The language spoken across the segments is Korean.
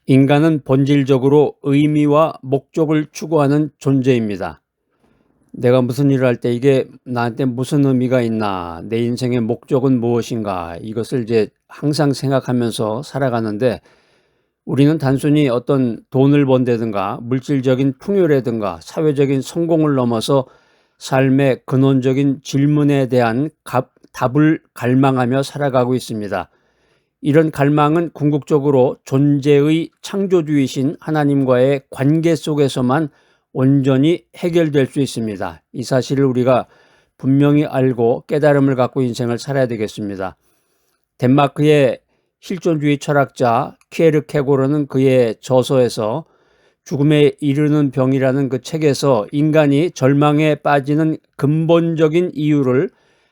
인간은 본질적으로 의미와 목적을 추구하는 존재입니다. 내가 무슨 일을 할 때 이게 나한테 무슨 의미가 있나, 내 인생의 목적은 무엇인가, 이것을 이제 항상 생각하면서 살아가는데, 우리는 단순히 어떤 돈을 번다든가 물질적인 풍요라든가 사회적인 성공을 넘어서 삶의 근원적인 질문에 대한 답을 갈망하며 살아가고 있습니다. 이런 갈망은 궁극적으로 존재의 창조주이신 하나님과의 관계 속에서만 온전히 해결될 수 있습니다. 이 사실을 우리가 분명히 알고 깨달음을 갖고 인생을 살아야 되겠습니다. 덴마크의 실존주의 철학자 키에르케고르는 그의 저서에서 죽음에 이르는 병이라는 그 책에서 인간이 절망에 빠지는 근본적인 이유를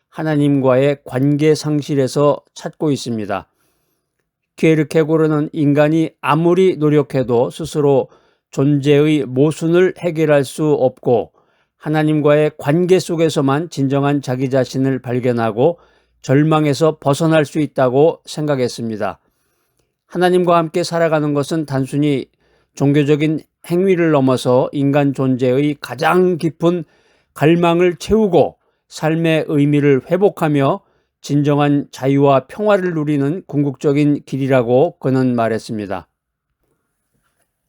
하나님과의 관계 상실에서 찾고 있습니다. 키에르케고르는 인간이 아무리 노력해도 스스로 존재의 모순을 해결할 수 없고 하나님과의 관계 속에서만 진정한 자기 자신을 발견하고 절망에서 벗어날 수 있다고 생각했습니다. 하나님과 함께 살아가는 것은 단순히 종교적인 행위를 넘어서 인간 존재의 가장 깊은 갈망을 채우고 삶의 의미를 회복하며 진정한 자유와 평화를 누리는 궁극적인 길이라고 그는 말했습니다.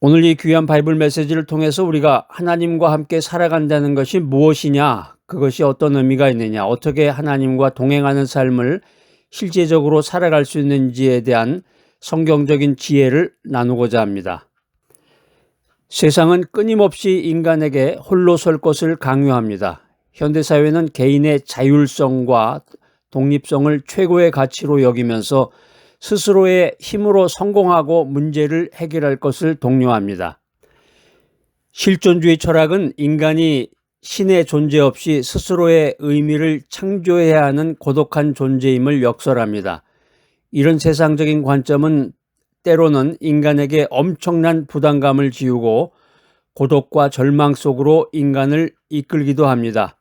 오늘 이 귀한 바이블 메시지를 통해서 우리가 하나님과 함께 살아간다는 것이 무엇이냐, 그것이 어떤 의미가 있느냐, 어떻게 하나님과 동행하는 삶을 실제적으로 살아갈 수 있는지에 대한 성경적인 지혜를 나누고자 합니다. 세상은 끊임없이 인간에게 홀로 설 것을 강요합니다. 현대사회는 개인의 자율성과 독립성을 최고의 가치로 여기면서 스스로의 힘으로 성공하고 문제를 해결할 것을 독려합니다. 실존주의 철학은 인간이 신의 존재 없이 스스로의 의미를 창조해야 하는 고독한 존재임을 역설합니다. 이런 세상적인 관점은 때로는 인간에게 엄청난 부담감을 지우고 고독과 절망 속으로 인간을 이끌기도 합니다.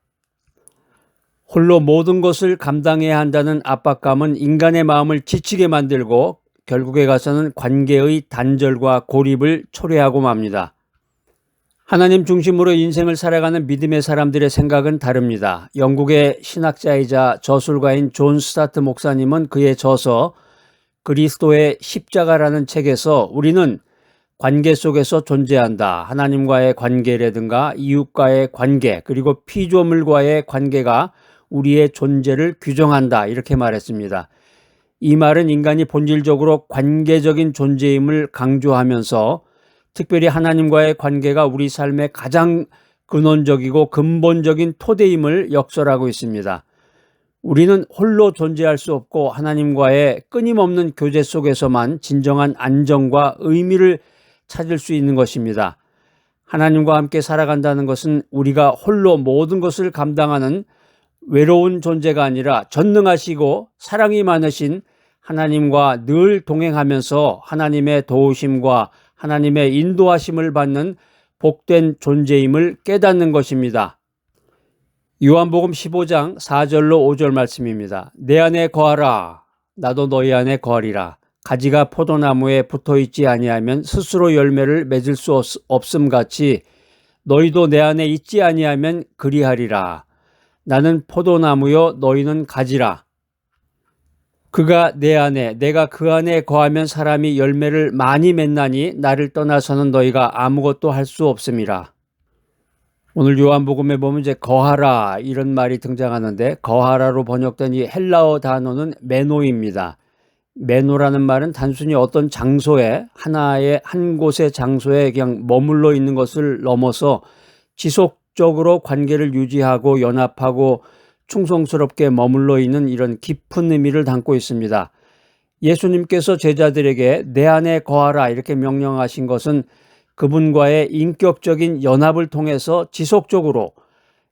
홀로 모든 것을 감당해야 한다는 압박감은 인간의 마음을 지치게 만들고 결국에 가서는 관계의 단절과 고립을 초래하고 맙니다. 하나님 중심으로 인생을 살아가는 믿음의 사람들의 생각은 다릅니다. 영국의 신학자이자 저술가인 존 스타트 목사님은 그의 저서 그리스도의 십자가라는 책에서 우리는 관계 속에서 존재한다. 하나님과의 관계라든가 이웃과의 관계, 그리고 피조물과의 관계가 우리의 존재를 규정한다, 이렇게 말했습니다. 이 말은 인간이 본질적으로 관계적인 존재임을 강조하면서 특별히 하나님과의 관계가 우리 삶의 가장 근원적이고 근본적인 토대임을 역설하고 있습니다. 우리는 홀로 존재할 수 없고 하나님과의 끊임없는 교제 속에서만 진정한 안정과 의미를 찾을 수 있는 것입니다. 하나님과 함께 살아간다는 것은 우리가 홀로 모든 것을 감당하는 외로운 존재가 아니라 전능하시고 사랑이 많으신 하나님과 늘 동행하면서 하나님의 도우심과 하나님의 인도하심을 받는 복된 존재임을 깨닫는 것입니다. 요한복음 15장 4절로 5절 말씀입니다. 내 안에 거하라. 나도 너희 안에 거하리라. 가지가 포도나무에 붙어있지 아니하면 스스로 열매를 맺을 수 없음 같이 너희도 내 안에 있지 아니하면 그리하리라. 나는 포도나무요 너희는 가지라. 그가 내 안에 내가 그 안에 거하면 사람이 열매를 많이 맺나니 나를 떠나서는 너희가 아무것도 할 수 없음이라. 오늘 요한복음에 보면 이제 거하라 이런 말이 등장하는데 거하라로 번역된 이 헬라어 단어는 메노입니다. 메노라는 말은 단순히 어떤 장소에 한 곳의 장소에 그냥 머물러 있는 것을 넘어서 지속적으로 관계를 유지하고 연합하고 충성스럽게 머물러 있는 이런 깊은 의미를 담고 있습니다. 예수님께서 제자들에게 내 안에 거하라 이렇게 명령하신 것은 그분과의 인격적인 연합을 통해서 지속적으로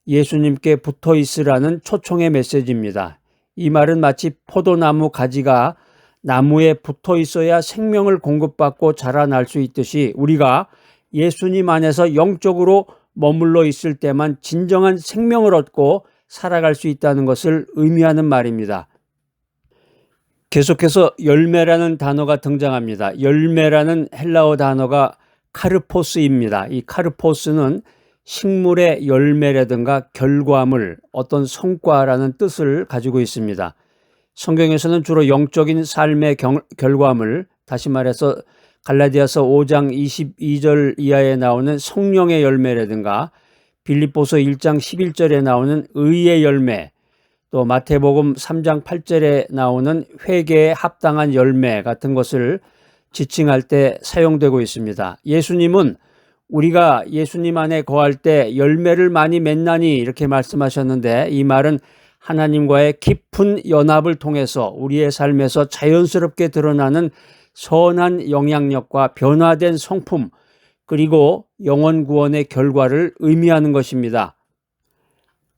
예수님께 붙어 있으라는 초청의 메시지입니다. 이 말은 마치 포도나무 가지가 나무에 붙어 있어야 생명을 공급받고 자라날 수 있듯이 우리가 예수님 안에서 영적으로 머물러 있을 때만 진정한 생명을 얻고 살아갈 수 있다는 것을 의미하는 말입니다. 계속해서 열매라는 단어가 등장합니다. 열매라는 헬라어 단어가 카르포스입니다. 이 카르포스는 식물의 열매라든가 결과물, 어떤 성과라는 뜻을 가지고 있습니다. 성경에서는 주로 영적인 삶의 결과물, 다시 말해서 갈라디아서 5장 22절 이하에 나오는 성령의 열매라든가 빌립보서 1장 11절에 나오는 의의 열매, 또 마태복음 3장 8절에 나오는 회개에 합당한 열매 같은 것을 지칭할 때 사용되고 있습니다. 예수님은 우리가 예수님 안에 거할 때 열매를 많이 맺나니 이렇게 말씀하셨는데, 이 말은 하나님과의 깊은 연합을 통해서 우리의 삶에서 자연스럽게 드러나는 선한 영향력과 변화된 성품, 그리고 영혼 구원의 결과를 의미하는 것입니다.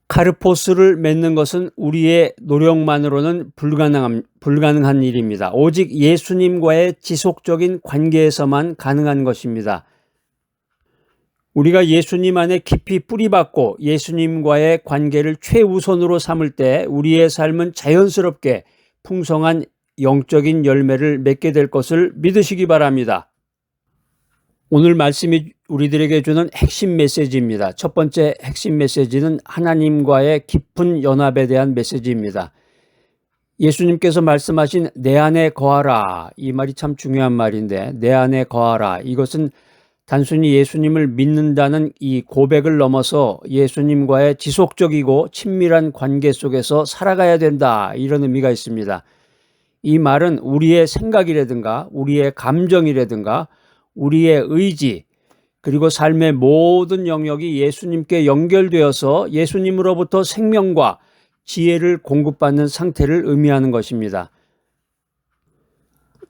카르포스를 맺는 것은 우리의 노력만으로는 불가능한 일입니다. 오직 예수님과의 지속적인 관계에서만 가능한 것입니다. 우리가 예수님 안에 깊이 뿌리박고 예수님과의 관계를 최우선으로 삼을 때 우리의 삶은 자연스럽게 풍성한 영적인 열매를 맺게 될 것을 믿으시기 바랍니다. 오늘 말씀이 우리들에게 주는 핵심 메시지입니다. 첫 번째 핵심 메시지는 하나님과의 깊은 연합에 대한 메시지입니다. 예수님께서 말씀하신 내 안에 거하라, 이 말이 참 중요한 말인데, 내 안에 거하라, 이것은 단순히 예수님을 믿는다는 이 고백을 넘어서 예수님과의 지속적이고 친밀한 관계 속에서 살아가야 된다, 이런 의미가 있습니다. 이 말은 우리의 생각이라든가 우리의 감정이라든가 우리의 의지, 그리고 삶의 모든 영역이 예수님께 연결되어서 예수님으로부터 생명과 지혜를 공급받는 상태를 의미하는 것입니다.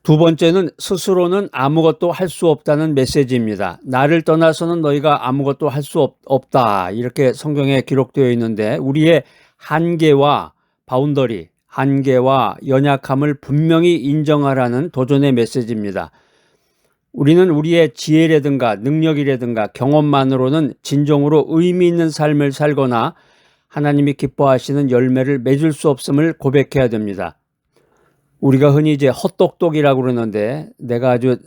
두 번째는 스스로는 아무것도 할 수 없다는 메시지입니다. 나를 떠나서는 너희가 아무것도 할 수 없다, 이렇게 성경에 기록되어 있는데, 우리의 한계와 바운더리, 한계와 연약함을 분명히 인정하라는 도전의 메시지입니다. 우리는 우리의 지혜라든가 능력이라든가 경험만으로는 진정으로 의미 있는 삶을 살거나 하나님이 기뻐하시는 열매를 맺을 수 없음을 고백해야 됩니다. 우리가 흔히 이제 헛똑똑이라고 그러는데, 내가 아주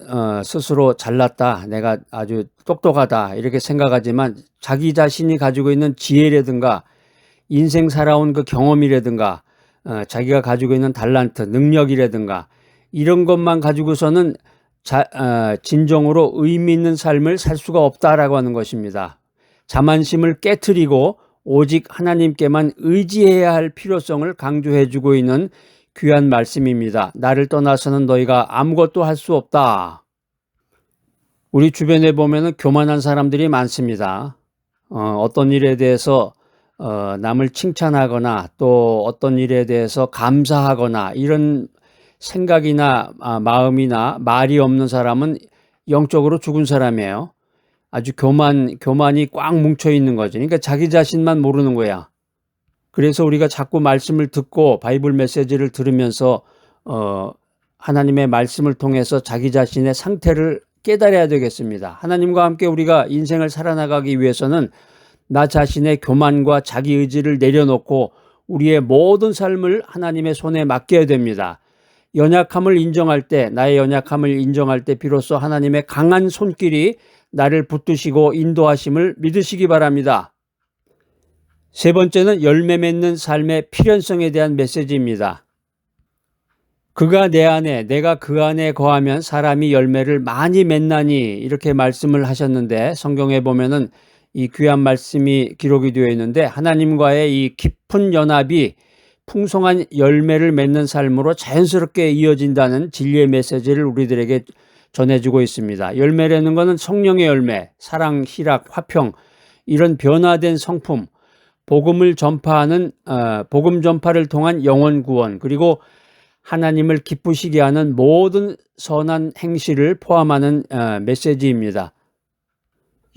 스스로 잘났다, 내가 아주 똑똑하다 이렇게 생각하지만 자기 자신이 가지고 있는 지혜라든가 인생 살아온 그 경험이라든가 자기가 가지고 있는 달란트, 능력이라든가 이런 것만 가지고서는 진정으로 의미 있는 삶을 살 수가 없다라고 하는 것입니다. 자만심을 깨트리고 오직 하나님께만 의지해야 할 필요성을 강조해주고 있는 귀한 말씀입니다. 나를 떠나서는 너희가 아무것도 할 수 없다. 우리 주변에 보면은 교만한 사람들이 많습니다. 어떤 일에 대해서 남을 칭찬하거나 또 어떤 일에 대해서 감사하거나 이런 생각이나 마음이나 말이 없는 사람은 영적으로 죽은 사람이에요. 아주 교만이 꽉 뭉쳐 있는 거죠. 그러니까 자기 자신만 모르는 거야. 그래서 우리가 자꾸 말씀을 듣고 바이블 메시지를 들으면서 하나님의 말씀을 통해서 자기 자신의 상태를 깨달아야 되겠습니다. 하나님과 함께 우리가 인생을 살아나가기 위해서는 나 자신의 교만과 자기 의지를 내려놓고 우리의 모든 삶을 하나님의 손에 맡겨야 됩니다. 연약함을 인정할 때, 나의 연약함을 인정할 때 비로소 하나님의 강한 손길이 나를 붙드시고 인도하심을 믿으시기 바랍니다. 세 번째는 열매 맺는 삶의 필연성에 대한 메시지입니다. 그가 내 안에, 내가 그 안에 거하면 사람이 열매를 많이 맺나니, 이렇게 말씀을 하셨는데, 성경에 보면은 이 귀한 말씀이 기록이 되어 있는데, 하나님과의 이 깊은 연합이 풍성한 열매를 맺는 삶으로 자연스럽게 이어진다는 진리의 메시지를 우리들에게 전해주고 있습니다. 열매라는 것은 성령의 열매, 사랑, 희락, 화평, 이런 변화된 성품, 복음 전파를 통한 영혼 구원, 그리고 하나님을 기쁘시게 하는 모든 선한 행실을 포함하는 메시지입니다.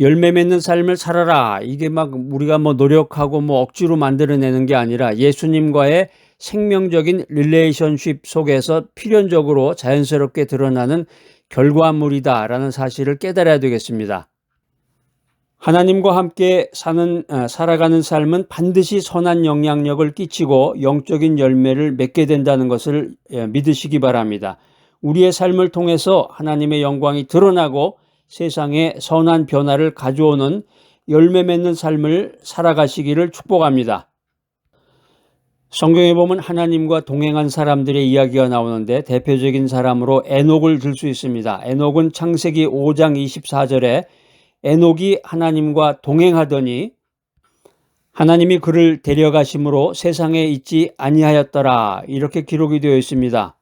열매 맺는 삶을 살아라, 이게 막 우리가 노력하고 억지로 만들어내는 게 아니라 예수님과의 생명적인 릴레이션십 속에서 필연적으로 자연스럽게 드러나는 결과물이다라는 사실을 깨달아야 되겠습니다. 하나님과 함께 살아가는 삶은 반드시 선한 영향력을 끼치고 영적인 열매를 맺게 된다는 것을 믿으시기 바랍니다. 우리의 삶을 통해서 하나님의 영광이 드러나고 세상에 선한 변화를 가져오는 열매 맺는 삶을 살아가시기를 축복합니다. 성경에 보면 하나님과 동행한 사람들의 이야기가 나오는데 대표적인 사람으로 에녹을 들 수 있습니다. 에녹은 창세기 5장 24절에 에녹이 하나님과 동행하더니 하나님이 그를 데려가심으로 세상에 있지 아니하였더라, 이렇게 기록이 되어 있습니다.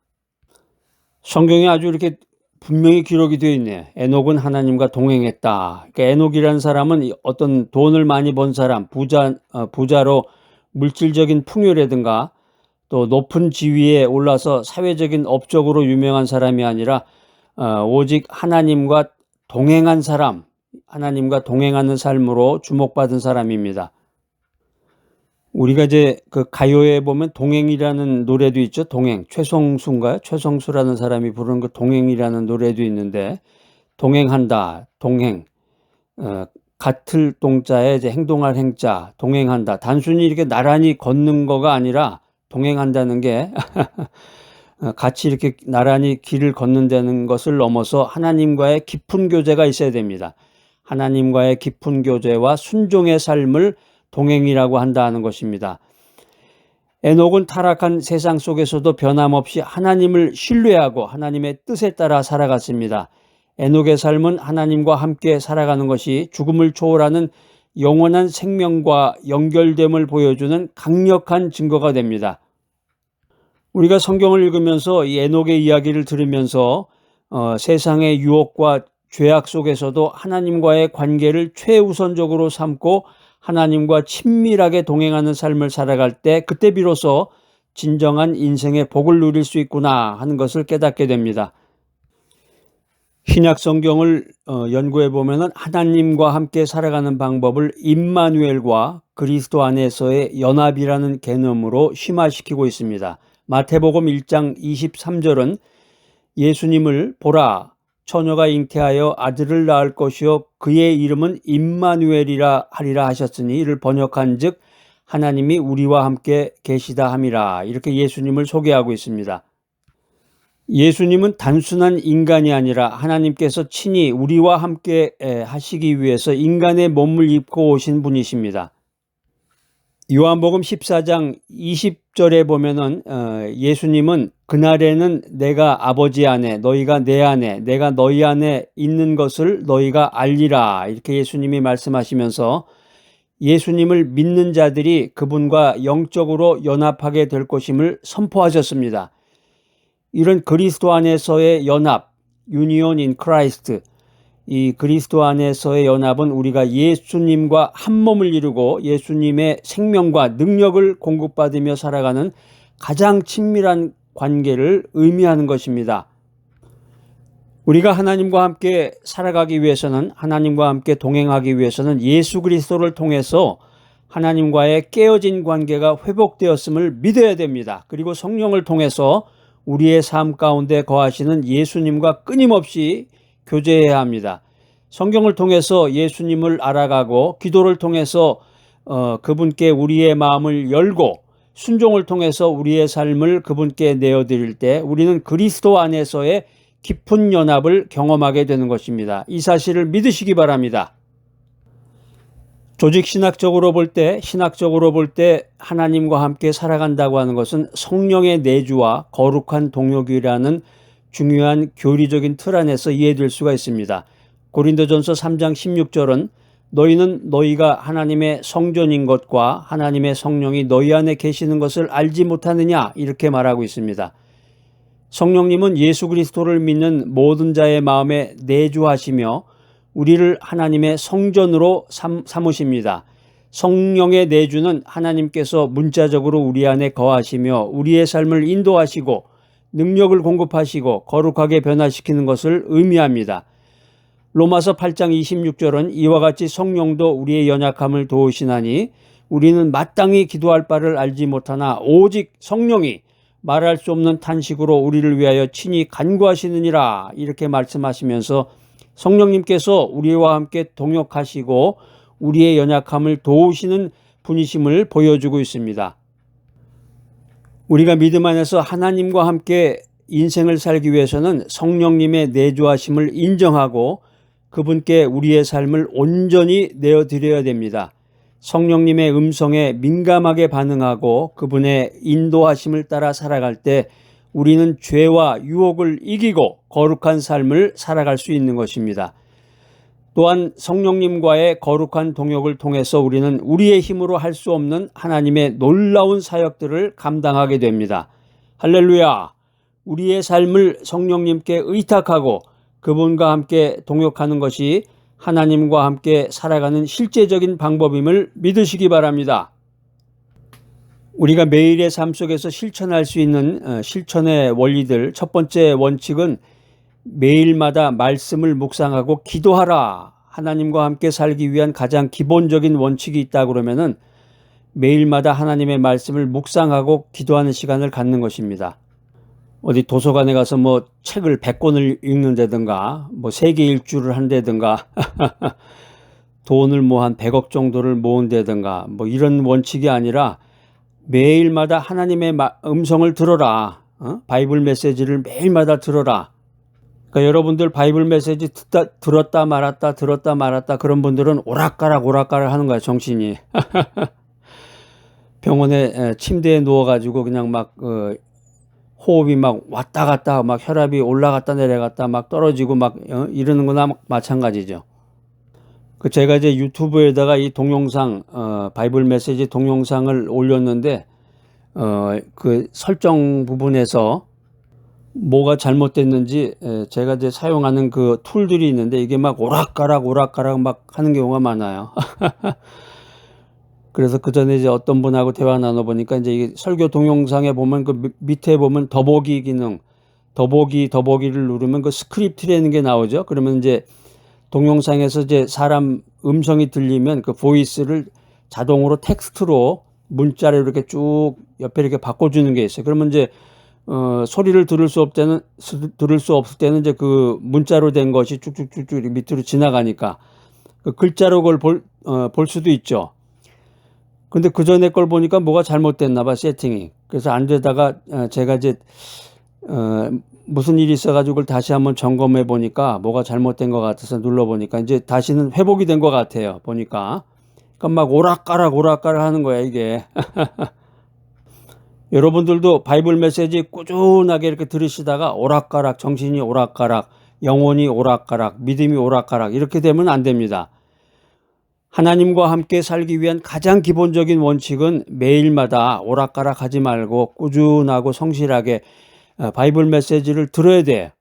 성경에 아주 이렇게 분명히 기록이 되어 있네요. 에녹은 하나님과 동행했다. 그러니까 에녹이라는 사람은 어떤 돈을 많이 번 사람, 부자로 물질적인 풍요라든가 또 높은 지위에 올라서 사회적인 업적으로 유명한 사람이 아니라 오직 하나님과 동행한 사람, 하나님과 동행하는 삶으로 주목받은 사람입니다. 우리가 이제 그 가요에 보면 동행이라는 노래도 있죠. 동행. 최성수인가요? 최성수라는 사람이 부르는 그 동행이라는 노래도 있는데, 동행한다, 동행. 같을 동자에 이제 행동할 행자, 동행한다. 단순히 이렇게 나란히 걷는 거가 아니라 동행한다는 게 같이 이렇게 나란히 길을 걷는다는 것을 넘어서 하나님과의 깊은 교제가 있어야 됩니다. 하나님과의 깊은 교제와 순종의 삶을 동행이라고 한다는 것입니다. 에녹은 타락한 세상 속에서도 변함없이 하나님을 신뢰하고 하나님의 뜻에 따라 살아갔습니다. 에녹의 삶은 하나님과 함께 살아가는 것이 죽음을 초월하는 영원한 생명과 연결됨을 보여주는 강력한 증거가 됩니다. 우리가 성경을 읽으면서 이 에녹의 이야기를 들으면서 세상의 유혹과 죄악 속에서도 하나님과의 관계를 최우선적으로 삼고 하나님과 친밀하게 동행하는 삶을 살아갈 때, 그때 비로소 진정한 인생의 복을 누릴 수 있구나 하는 것을 깨닫게 됩니다. 신약 성경을 연구해 보면은 하나님과 함께 살아가는 방법을 임마누엘과 그리스도 안에서의 연합이라는 개념으로 심화시키고 있습니다. 마태복음 1장 23절은 예수님을 보라, 처녀가 잉태하여 아들을 낳을 것이요 그의 이름은 임마누엘이라 하리라 하셨으니, 이를 번역한즉 하나님이 우리와 함께 계시다 함이라, 이렇게 예수님을 소개하고 있습니다. 예수님은 단순한 인간이 아니라 하나님께서 친히 우리와 함께 하시기 위해서 인간의 몸을 입고 오신 분이십니다. 요한복음 14장 20절에 보면은 예수님은 그날에는 내가 아버지 안에, 너희가 내 안에, 내가 너희 안에 있는 것을 너희가 알리라, 이렇게 예수님이 말씀하시면서 예수님을 믿는 자들이 그분과 영적으로 연합하게 될 것임을 선포하셨습니다. 이런 그리스도 안에서의 연합, 유니온 인 크라이스트, 이 그리스도 안에서의 연합은 우리가 예수님과 한 몸을 이루고 예수님의 생명과 능력을 공급받으며 살아가는 가장 친밀한 관계를 의미하는 것입니다. 우리가 하나님과 함께 살아가기 위해서는, 하나님과 함께 동행하기 위해서는 예수 그리스도를 통해서 하나님과의 깨어진 관계가 회복되었음을 믿어야 됩니다. 그리고 성령을 통해서 우리의 삶 가운데 거하시는 예수님과 끊임없이 교제해야 합니다. 성경을 통해서 예수님을 알아가고, 기도를 통해서 그분께 우리의 마음을 열고, 순종을 통해서 우리의 삶을 그분께 내어드릴 때 우리는 그리스도 안에서의 깊은 연합을 경험하게 되는 것입니다. 이 사실을 믿으시기 바랍니다. 조직 신학적으로 볼 때 하나님과 함께 살아간다고 하는 것은 성령의 내주와 거룩한 동역이라는 중요한 교리적인 틀 안에서 이해될 수가 있습니다. 고린도전서 3장 16절은 너희는 너희가 하나님의 성전인 것과 하나님의 성령이 너희 안에 계시는 것을 알지 못하느냐, 이렇게 말하고 있습니다. 성령님은 예수 그리스도를 믿는 모든 자의 마음에 내주하시며 우리를 하나님의 성전으로 삼으십니다. 성령의 내주는 하나님께서 문자적으로 우리 안에 거하시며 우리의 삶을 인도하시고 능력을 공급하시고 거룩하게 변화시키는 것을 의미합니다. 로마서 8장 26절은 이와 같이 성령도 우리의 연약함을 도우시나니 우리는 마땅히 기도할 바를 알지 못하나 오직 성령이 말할 수 없는 탄식으로 우리를 위하여 친히 간구하시느니라, 이렇게 말씀하시면서 성령님께서 우리와 함께 동역하시고 우리의 연약함을 도우시는 분이심을 보여주고 있습니다. 우리가 믿음 안에서 하나님과 함께 인생을 살기 위해서는 성령님의 내주하심을 인정하고 그분께 우리의 삶을 온전히 내어드려야 됩니다. 성령님의 음성에 민감하게 반응하고 그분의 인도하심을 따라 살아갈 때 우리는 죄와 유혹을 이기고 거룩한 삶을 살아갈 수 있는 것입니다. 또한 성령님과의 거룩한 동역을 통해서 우리는 우리의 힘으로 할 수 없는 하나님의 놀라운 사역들을 감당하게 됩니다. 할렐루야! 우리의 삶을 성령님께 의탁하고 그분과 함께 동역하는 것이 하나님과 함께 살아가는 실제적인 방법임을 믿으시기 바랍니다. 우리가 매일의 삶 속에서 실천할 수 있는 실천의 원리들, 첫 번째 원칙은 매일마다 말씀을 묵상하고 기도하라. 하나님과 함께 살기 위한 가장 기본적인 원칙이 있다 그러면은 매일마다 하나님의 말씀을 묵상하고 기도하는 시간을 갖는 것입니다. 어디 도서관에 가서 뭐 책을 100권을 읽는다든가 뭐 세계 일주를 한다든가 돈을 뭐 한 100억 정도를 모은다든가 뭐 이런 원칙이 아니라 매일마다 하나님의 음성을 들어라. 바이블 메시지를 매일마다 들어라. 그러니까 여러분들 바이블 메시지 들었다 말았다 그런 분들은 오락가락 하는 거야, 정신이. 병원에 침대에 누워가지고 그냥 막 호흡이 막 왔다 갔다 막 혈압이 올라갔다 내려갔다 막 떨어지고 막 이러는 거나 마찬가지죠. 제가 이제 유튜브에다가 이 동영상 바이블 메시지 동영상을 올렸는데 그 설정 부분에서 뭐가 잘못됐는지 제가 이제 사용하는 그 툴들이 있는데 이게 막 오락가락 막 하는 경우가 많아요. 그래서 그 전에 이제 어떤 분하고 대화 나눠보니까 이제 이게 설교 동영상에 보면 그 밑에 보면 더보기 기능, 더보기를 누르면 그 스크립트라는 게 나오죠. 그러면 이제 동영상에서 이제 사람 음성이 들리면 그 보이스를 자동으로 텍스트로 문자로 이렇게 쭉 옆에 이렇게 바꿔주는 게 있어요. 그러면 이제 소리를 들을 수 없을 때는 이제 그 문자로 된 것이 쭉쭉쭉쭉 밑으로 지나가니까 그 글자로 그걸 볼 수도 있죠. 근데 그 전에 걸 보니까 뭐가 잘못됐나 봐, 세팅이. 그래서 안 되다가 제가 이제 무슨 일이 있어가지고 그걸 다시 한번 점검해 보니까 뭐가 잘못된 것 같아서 눌러보니까 이제 다시는 회복이 된 것 같아요, 보니까. 그러니까 막 오락가락 하는 거야, 이게. 여러분들도 바이블 메시지 꾸준하게 이렇게 들으시다가 오락가락, 정신이 오락가락, 영혼이 오락가락, 믿음이 오락가락 이렇게 되면 안 됩니다. 하나님과 함께 살기 위한 가장 기본적인 원칙은 매일마다 오락가락 하지 말고 꾸준하고 성실하게 바이블 메시지를 들어야 돼.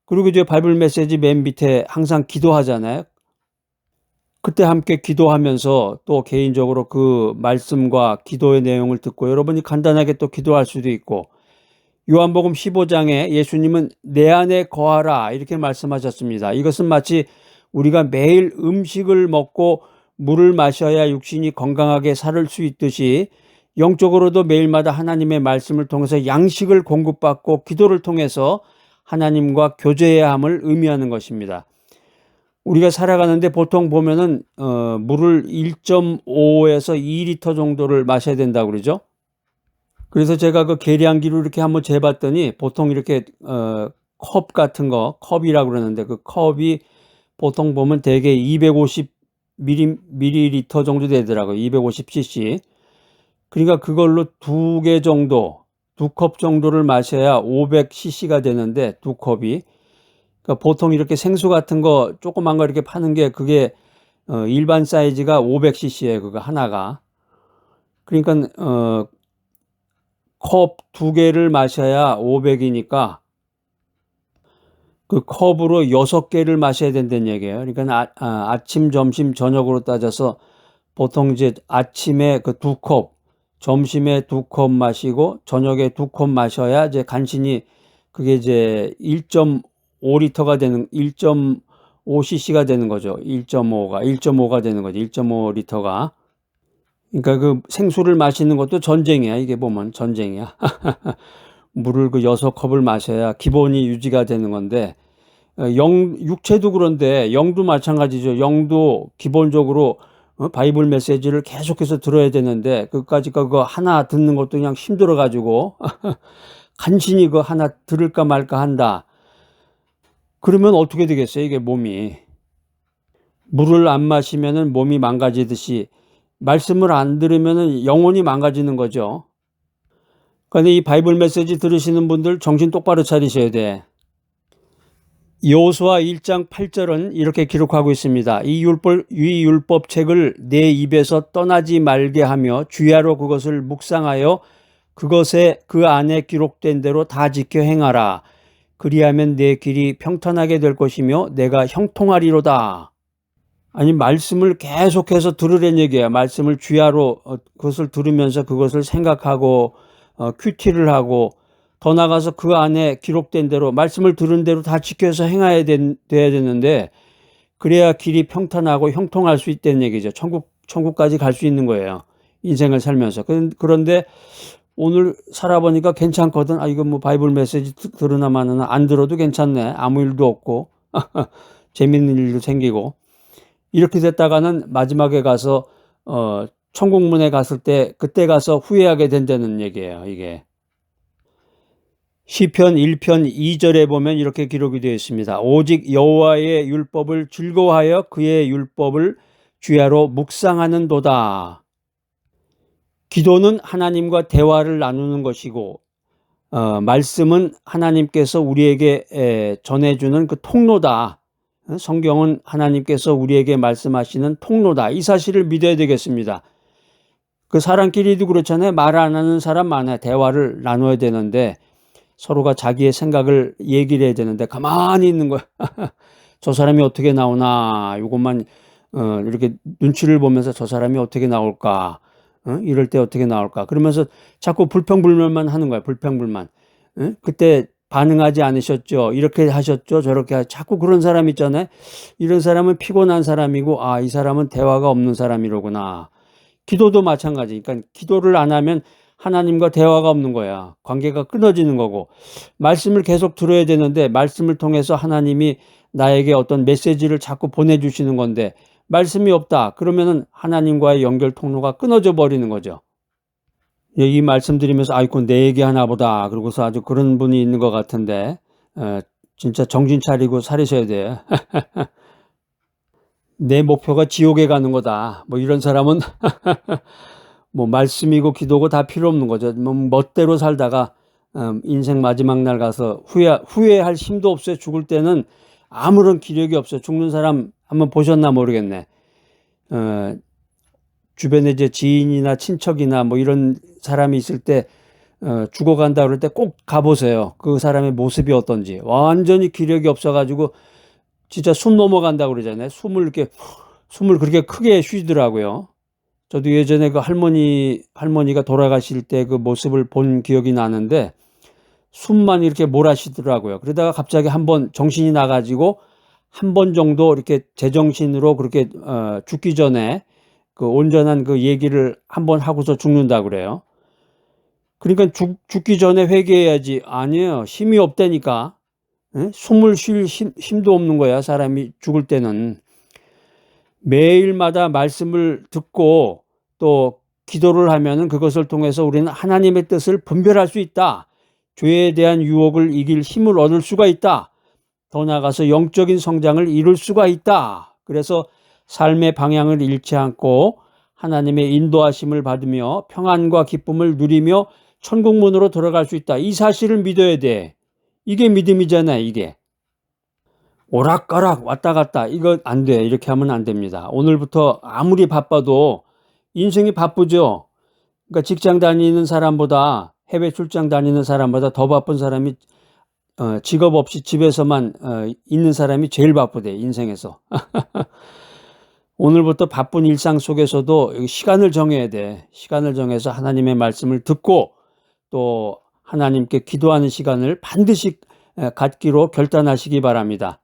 그리고 이제 바이블 메시지 맨 밑에 항상 기도하잖아요. 그때 함께 기도하면서 또 개인적으로 그 말씀과 기도의 내용을 듣고 여러분이 간단하게 또 기도할 수도 있고, 요한복음 15장에 예수님은 내 안에 거하라 이렇게 말씀하셨습니다. 이것은 마치 우리가 매일 음식을 먹고 물을 마셔야 육신이 건강하게 살 수 있듯이 영적으로도 매일마다 하나님의 말씀을 통해서 양식을 공급받고 기도를 통해서 하나님과 교제해야 함을 의미하는 것입니다. 우리가 살아가는데 보통 보면은 물을 1.5에서 2리터 정도를 마셔야 된다고 그러죠. 그래서 제가 그 계량기로 이렇게 한번 재봤더니 보통 이렇게 컵 같은 거, 컵이라고 그러는데 그 컵이 보통 보면 대개 250 밀리리터 정도 되더라고요. 250cc. 그러니까 그걸로 2개 정도, 2컵 정도를 마셔야 500cc가 되는데 2컵이. 그러니까 보통 이렇게 생수 같은 거 조그만 거 이렇게 파는 게 그게 일반 사이즈가 500cc예요. 그거 하나가. 그러니까 컵 2개를 마셔야 500이니까 그 컵으로 6개를 마셔야 된다는 얘기예요. 그러니까 아침, 점심, 저녁으로 따져서 보통 이제 아침에 그 2컵, 점심에 2컵 마시고 저녁에 2컵 마셔야 이제 간신히 그게 이제 1.5리터가 되는 1.5cc가 되는 거죠. 1.5가 되는 거죠. 1.5리터가. 그러니까 그 생수를 마시는 것도 전쟁이야. 이게 보면 전쟁이야. 물을 그 6컵을 마셔야 기본이 유지가 되는 건데 육체도 그런데 영도 마찬가지죠. 영도 기본적으로 바이블 메시지를 계속해서 들어야 되는데 그까짓 그거 하나 듣는 것도 그냥 힘들어 가지고 간신히 그거 하나 들을까 말까 한다. 그러면 어떻게 되겠어요? 이게 몸이. 물을 안 마시면은 몸이 망가지듯이 말씀을 안 들으면은 영혼이 망가지는 거죠. 그런데 이 바이블 메시지 들으시는 분들 정신 똑바로 차리셔야 돼. 여호수아 1장 8절은 이렇게 기록하고 있습니다. 이 율법책을 내 입에서 떠나지 말게 하며 주야로 그것을 묵상하여 그것에 그 안에 기록된 대로 다 지켜 행하라. 그리하면 내 길이 평탄하게 될 것이며 내가 형통하리로다. 아니 말씀을 계속해서 들으란 얘기예요. 말씀을 주야로 그것을 들으면서 그것을 생각하고 큐티를 하고 더 나가서 그 안에 기록된 대로 말씀을 들은 대로 다 지켜서 행해야 돼야 되는데 그래야 길이 평탄하고 형통할 수 있다는 얘기죠. 천국까지 갈 수 있는 거예요. 인생을 살면서. 그런데 오늘 살아보니까 괜찮거든. 이거 뭐 바이블 메시지 들으나 마느나 안 들어도 괜찮네. 아무 일도 없고 재밌는 일도 생기고 이렇게 됐다가는 마지막에 가서 천국문에 갔을 때 그때 가서 후회하게 된다는 얘기예요. 이게 시편 1편 2절에 보면 이렇게 기록이 되어 있습니다. 오직 여호와의 율법을 즐거워하여 그의 율법을 주야로 묵상하는도다. 기도는 하나님과 대화를 나누는 것이고 말씀은 하나님께서 우리에게 전해주는 그 통로다. 성경은 하나님께서 우리에게 말씀하시는 통로다. 이 사실을 믿어야 되겠습니다. 그 사람끼리도 그렇잖아요. 말 안 하는 사람 많아요. 대화를 나눠야 되는데 서로가 자기의 생각을 얘기를 해야 되는데 가만히 있는 거야. 저 사람이 어떻게 나오나 이것만 이렇게 눈치를 보면서 저 사람이 어떻게 나올까 이럴 때 어떻게 나올까 그러면서 자꾸 불평불만만 하는 거야. 불평불만. 그때 반응하지 않으셨죠? 이렇게 하셨죠? 저렇게 자꾸 그런 사람 있잖아요. 이런 사람은 피곤한 사람이고 이 사람은 대화가 없는 사람이로구나. 기도도 마찬가지. 그러니까 기도를 안 하면 하나님과 대화가 없는 거야. 관계가 끊어지는 거고 말씀을 계속 들어야 되는데 말씀을 통해서 하나님이 나에게 어떤 메시지를 자꾸 보내주시는 건데 말씀이 없다. 그러면은 하나님과의 연결 통로가 끊어져 버리는 거죠. 이 말씀 드리면서 이건 내 얘기 하나 보다. 그러고서 아주 그런 분이 있는 것 같은데 진짜 정신 차리고 살으셔야 돼요. 내 목표가 지옥에 가는 거다. 뭐 이런 사람은 뭐 말씀이고 기도고 다 필요 없는 거죠. 뭐 멋대로 살다가 인생 마지막 날 가서 후회할 힘도 없어요. 죽을 때는 아무런 기력이 없어요. 죽는 사람 한번 보셨나 모르겠네. 주변에 이제 지인이나 친척이나 뭐 이런 사람이 있을 때 죽어간다 그럴 때 꼭 가보세요. 그 사람의 모습이 어떤지. 완전히 기력이 없어가지고 진짜 숨 넘어간다고 그러잖아요. 숨을 그렇게 크게 쉬더라고요. 저도 예전에 그 할머니가 돌아가실 때 그 모습을 본 기억이 나는데 숨만 이렇게 몰아쉬더라고요. 그러다가 갑자기 한번 정신이 나가지고 한 번 정도 이렇게 제정신으로 그렇게 죽기 전에 그 온전한 그 얘기를 한번 하고서 죽는다 그래요. 그러니까 죽기 전에 회개해야지. 아니에요. 힘이 없다니까. 숨을 쉴 힘도 없는 거야. 사람이 죽을 때는. 매일마다 말씀을 듣고 또 기도를 하면은 그것을 통해서 우리는 하나님의 뜻을 분별할 수 있다. 죄에 대한 유혹을 이길 힘을 얻을 수가 있다. 더 나아가서 영적인 성장을 이룰 수가 있다. 그래서 삶의 방향을 잃지 않고 하나님의 인도하심을 받으며 평안과 기쁨을 누리며 천국문으로 들어갈 수 있다. 이 사실을 믿어야 돼. 이게 믿음이잖아요. 이게. 오락가락 왔다 갔다 이거 안 돼. 이렇게 하면 안 됩니다. 오늘부터 아무리 바빠도 인생이 바쁘죠. 그러니까 직장 다니는 사람보다 해외 출장 다니는 사람보다 더 바쁜 사람이 직업 없이 집에서만 있는 사람이 제일 바쁘대. 인생에서. 오늘부터 바쁜 일상 속에서도 시간을 정해야 돼. 시간을 정해서 하나님의 말씀을 듣고 또 하나님께 기도하는 시간을 반드시 갖기로 결단하시기 바랍니다.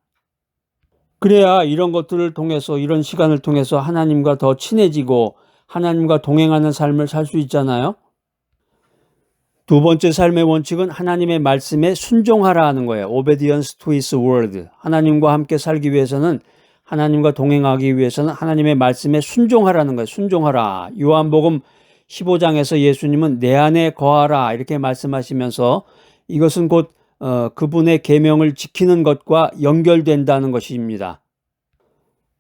그래야 이런 것들을 통해서 이런 시간을 통해서 하나님과 더 친해지고 하나님과 동행하는 삶을 살 수 있잖아요. 두 번째 삶의 원칙은 하나님의 말씀에 순종하라 하는 거예요. Obedience to His word. 하나님과 함께 살기 위해서는, 하나님과 동행하기 위해서는 하나님의 말씀에 순종하라는 거예요. 순종하라. 요한복음 15장에서 예수님은 내 안에 거하라 이렇게 말씀하시면서 이것은 곧 그분의 계명을 지키는 것과 연결된다는 것입니다.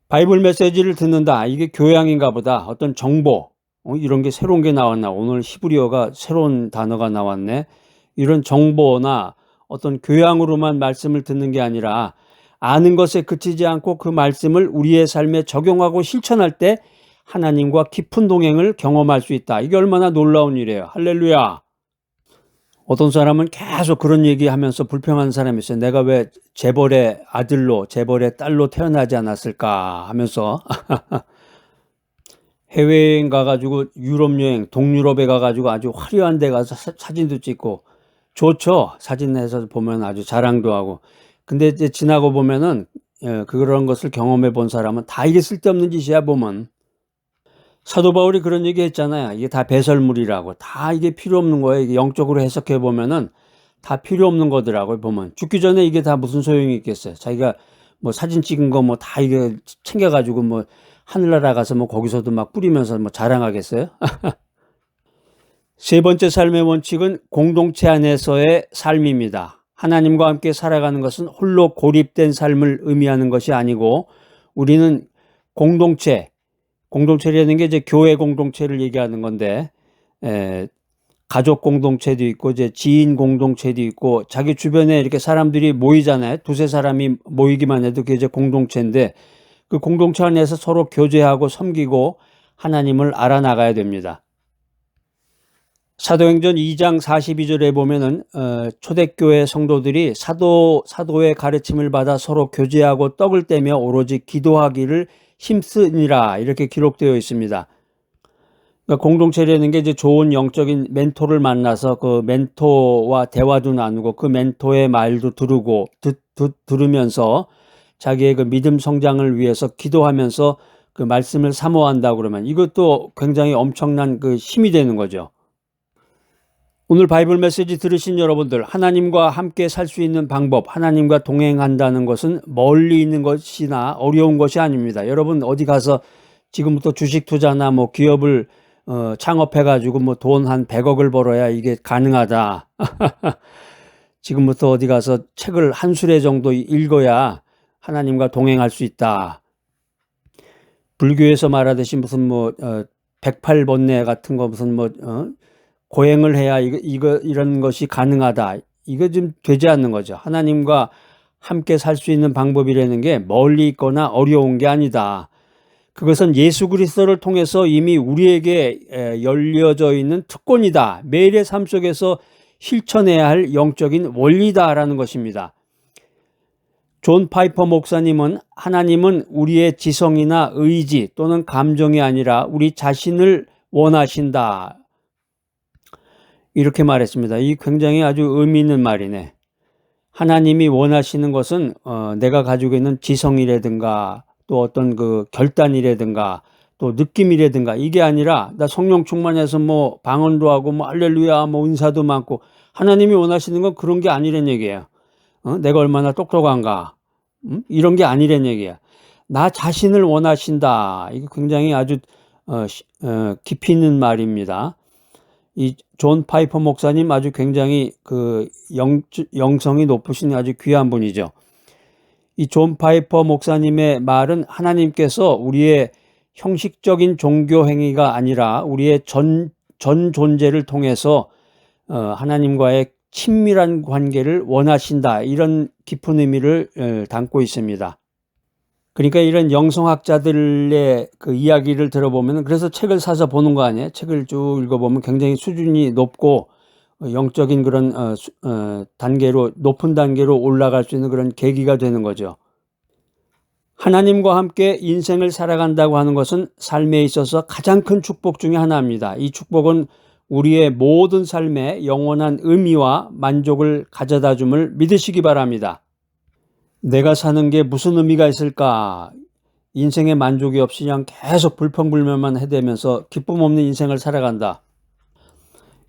바이블 메시지를 듣는다. 이게 교양인가 보다. 어떤 정보, 이런 게 새로운 게 나왔나. 오늘 히브리어가 새로운 단어가 나왔네. 이런 정보나 어떤 교양으로만 말씀을 듣는 게 아니라 아는 것에 그치지 않고 그 말씀을 우리의 삶에 적용하고 실천할 때 하나님과 깊은 동행을 경험할 수 있다. 이게 얼마나 놀라운 일이에요. 할렐루야. 어떤 사람은 계속 그런 얘기하면서 불평하는 사람이 있어요. 내가 왜 재벌의 아들로, 재벌의 딸로 태어나지 않았을까 하면서 해외여행 가가지고 유럽 여행, 동유럽에 가가지고 아주 화려한 데 가서 사진도 찍고 좋죠. 사진에서 보면 아주 자랑도 하고. 근데 이제 지나고 보면은 그런 것을 경험해 본 사람은 다 이게 쓸데없는 짓이야 보면. 사도 바울이 그런 얘기 했잖아요. 이게 다 배설물이라고. 다 이게 필요 없는 거예요. 이게 영적으로 해석해 보면은 다 필요 없는 거더라고요. 보면 죽기 전에 이게 다 무슨 소용이 있겠어요. 자기가 뭐 사진 찍은 거 뭐 다 이게 챙겨가지고 뭐 하늘나라 가서 뭐 거기서도 막 뿌리면서 뭐 자랑하겠어요? 세 번째 삶의 원칙은 공동체 안에서의 삶입니다. 하나님과 함께 살아가는 것은 홀로 고립된 삶을 의미하는 것이 아니고 우리는 공동체라는 게 이제 교회 공동체를 얘기하는 건데, 가족 공동체도 있고, 이제 지인 공동체도 있고, 자기 주변에 이렇게 사람들이 모이잖아요. 두세 사람이 모이기만 해도 그게 이제 공동체인데, 그 공동체 안에서 서로 교제하고 섬기고 하나님을 알아나가야 됩니다. 사도행전 2장 42절에 보면은 초대교회 성도들이 사도의 가르침을 받아 서로 교제하고 떡을 떼며 오로지 기도하기를 힘쓰니라 이렇게 기록되어 있습니다. 그러니까 공동체라는 게 이제 좋은 영적인 멘토를 만나서 그 멘토와 대화도 나누고 그 멘토의 말도 들으면서 자기의 그 믿음 성장을 위해서 기도하면서 그 말씀을 사모한다 그러면 이것도 굉장히 엄청난 그 힘이 되는 거죠. 오늘 바이블 메시지 들으신 여러분들, 하나님과 함께 살 수 있는 방법, 하나님과 동행한다는 것은 멀리 있는 것이나 어려운 것이 아닙니다. 여러분 어디 가서 지금부터 주식 투자나 뭐 기업을 창업해가지고 뭐 돈 한 100억을 벌어야 이게 가능하다. 지금부터 어디 가서 책을 한 수레 정도 읽어야 하나님과 동행할 수 있다. 불교에서 말하듯이 무슨 뭐 108번뇌 같은 거 무슨 뭐 고행을 해야 이런 것이 가능하다. 이거 좀 되지 않는 거죠. 하나님과 함께 살 수 있는 방법이라는 게 멀리 있거나 어려운 게 아니다. 그것은 예수 그리스도를 통해서 이미 우리에게 열려져 있는 특권이다. 매일의 삶 속에서 실천해야 할 영적인 원리다라는 것입니다. 존 파이퍼 목사님은 하나님은 우리의 지성이나 의지 또는 감정이 아니라 우리 자신을 원하신다. 이렇게 말했습니다. 이 굉장히 아주 의미 있는 말이네. 하나님이 원하시는 것은 내가 가지고 있는 지성이라든가 또 어떤 그 결단이라든가 또 느낌이라든가 이게 아니라 나 성령 충만해서 뭐 방언도 하고 뭐 할렐루야 뭐 은사도 많고 하나님이 원하시는 건 그런 게 아니란 얘기예요. 내가 얼마나 똑똑한가 이런 게 아니란 얘기야. 나 자신을 원하신다. 이거 굉장히 아주 깊이 있는 말입니다. 이 존 파이퍼 목사님 아주 굉장히 그 영성이 높으신 아주 귀한 분이죠. 이 존 파이퍼 목사님의 말은 하나님께서 우리의 형식적인 종교 행위가 아니라 우리의 전 존재를 통해서 하나님과의 친밀한 관계를 원하신다. 이런 깊은 의미를 담고 있습니다. 그러니까 이런 영성학자들의 그 이야기를 들어보면 그래서 책을 사서 보는 거 아니에요? 책을 쭉 읽어보면 굉장히 수준이 높고 영적인 그런 높은 단계로 올라갈 수 있는 그런 계기가 되는 거죠. 하나님과 함께 인생을 살아간다고 하는 것은 삶에 있어서 가장 큰 축복 중에 하나입니다. 이 축복은 우리의 모든 삶에 영원한 의미와 만족을 가져다 줌을 믿으시기 바랍니다. 내가 사는 게 무슨 의미가 있을까? 인생에 만족이 없이 그냥 계속 불평불만만 해대면서 기쁨 없는 인생을 살아간다.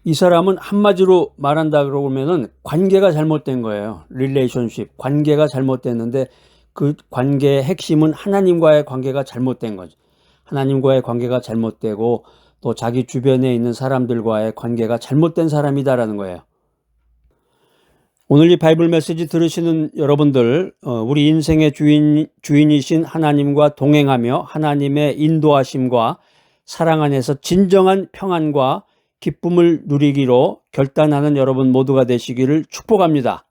이 사람은 한마디로 말한다 그러면은 관계가 잘못된 거예요. 릴레이션십, 관계가 잘못됐는데 그 관계의 핵심은 하나님과의 관계가 잘못된 거죠. 하나님과의 관계가 잘못되고 또 자기 주변에 있는 사람들과의 관계가 잘못된 사람이다라는 거예요. 오늘 이 바이블 메시지 들으시는 여러분들, 우리 인생의 주인이신 하나님과 동행하며 하나님의 인도하심과 사랑 안에서 진정한 평안과 기쁨을 누리기로 결단하는 여러분 모두가 되시기를 축복합니다.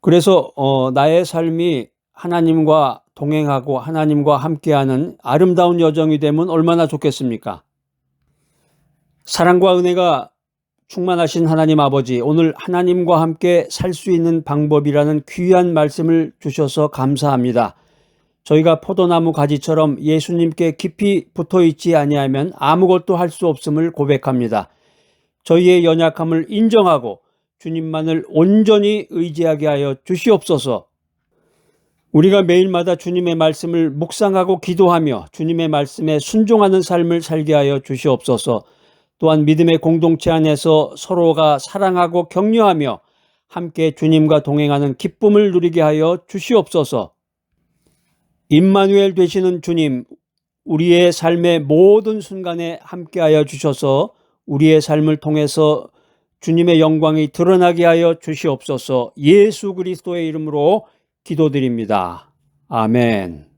그래서 나의 삶이 하나님과 동행하고 하나님과 함께하는 아름다운 여정이 되면 얼마나 좋겠습니까? 사랑과 은혜가 충만하신 하나님 아버지, 오늘 하나님과 함께 살 수 있는 방법이라는 귀한 말씀을 주셔서 감사합니다. 저희가 포도나무 가지처럼 예수님께 깊이 붙어있지 아니하면 아무것도 할 수 없음을 고백합니다. 저희의 연약함을 인정하고 주님만을 온전히 의지하게 하여 주시옵소서. 우리가 매일마다 주님의 말씀을 묵상하고 기도하며 주님의 말씀에 순종하는 삶을 살게 하여 주시옵소서. 또한 믿음의 공동체 안에서 서로가 사랑하고 격려하며 함께 주님과 동행하는 기쁨을 누리게 하여 주시옵소서. 임마누엘 되시는 주님, 우리의 삶의 모든 순간에 함께하여 주셔서 우리의 삶을 통해서 주님의 영광이 드러나게 하여 주시옵소서. 예수 그리스도의 이름으로 기도드립니다. 아멘.